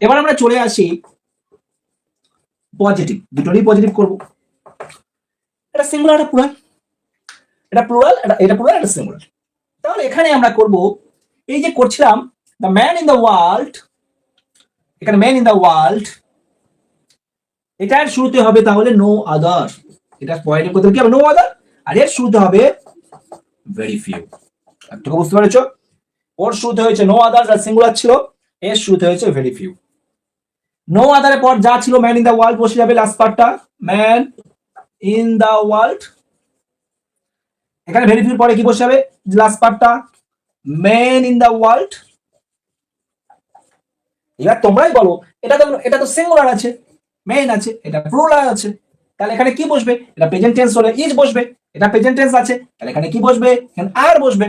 এবার আমরা চলে আসি পজিটিভ, দুটোরই পজিটিভ করব। এটা সিঙ্গুলার, এটা প্লুরাল, এটা প্লুরাল, এটা প্লুরাল, এটা সিঙ্গুলার। তাহলে এখানে আমরা করব এই যে করছিলাম the man in the world, এখানে ম্যান ইন দ্য ওয়ার্ল্ড, এটার শুরুতে হবে তাহলে নো আদার, এটা পয়েন্টের কথা কি হবে নো আদার, আর এর শুরুতে হবে ভেরি ফিউ। একটু বুঝতে পেরেছো? ওর শুরুতে হয়েছে নো আদার, আর সিঙ্গুলার ছিল, এর শুরুতে হয়েছে ভেরি ফিউ। নো আদারের পর যা ছিল ম্যান ইন দ্য ওয়ার্ল্ড বসে যাবে লাস্ট পার্টটা, ম্যান ইন দ্য ওয়ার্ল্ড। এখানে ভেরি ফিউ পরে কি বসে যাবে লাস্ট পার্টটা, ম্যান ইন দ্য ওয়ার্ল্ড। এবার তোমরাই বলো, এটা তো সিঙ্গুলার আছে, মেইন আছে, এটা প্লুরাল আছে, তাহলে এখানে কি বসবে? এটা প্রেজেন্ট টেন্স হলে ইজ বসবে, এটা প্রেজেন্ট টেন্স আছে, তাহলে এখানে কি বসবে? এখানে আর বসবে।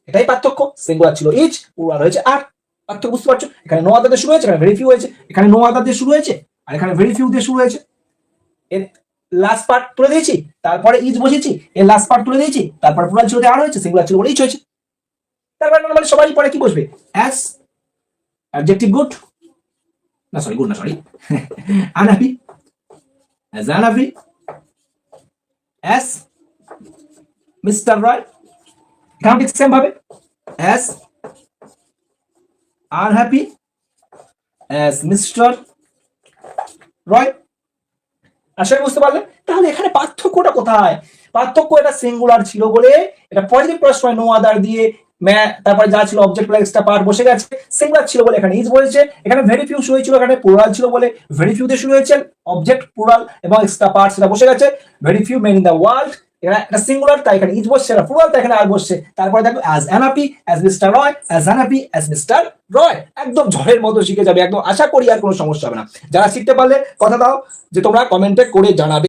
এটাই পার্থক্য, সিঙ্গুলার ছিল ইজ, প্লুরাল হয়েছে আর। পার্থক্য বুঝতে পারছো? এখানে নো আদার দিয়ে শুরু হয়েছে, এখানে ভেরি ফিউ হয়েছে, এখানে নো আদার দিয়ে শুরু হয়েছে, আর এখানে ভেরি ফিউ দিয়ে শুরু হয়েছে। এর লাস্ট পার্ট তুলে দিয়েছি, তারপরে ইজ বসেছি, এর লাস্ট পার্ট তুলে দিয়েছি, তারপর প্লুরাল ছিল আর হয়েছে, সিঙ্গুলার ছিল বলে ইজ হয়েছে। তারপর নরমালি সবারই পরে কি বসবে? অ্যাজ, অ্যাডজেক্টিভ গুড, না সরি গুড না sorry, unhappy, as unhappy as Mr. Roy, এখানে ঠিক সেম ভাবে as unhappy as Mr. Roy। আশা করি বুঝতে পারলে? তাহলে এখানে পার্থক্যটা কোথায়? পার্থক্য এটা সিঙ্গুলার ছিল বলে এটা পজিটিভ প্রশ্রয় নো আদার দিয়ে তারপরে যা ছিল অবজেক্ট প্লাস এক্সট্রা পার্ট বসে গেছে, সিঙ্গুলার ছিল বলে এখানে ইজ বলেছে, এখানে ভেরি ফিউ শুরু হয়েছিল, এখানে প্লুরাল ছিল বলে ভেরি ফিউ দিয়ে শুরু হয়েছে, অবজেক্ট প্লুরাল এবং এক্সট্রা পার্ট সেটা বসে গেছে, very few men in the world, এটা সিঙ্গুলার তাই এখানে ইজ বসছে, এটা প্লুরাল তাই এখানে আর বসছে। তারপরে দেখো অ্যাজ আনহ্যাপি অ্যাজ মিস্টার রয়, অ্যাজ আনহ্যাপি অ্যাজ মিস্টার রয়, একদম ঝড়ের মতো শিখে যাবে একদম, আশা করি আর কোনো সমস্যা হবে না। যারা শিখতে পারলে কথা দাও যে তোমরা কমেন্টে করে জানাবে।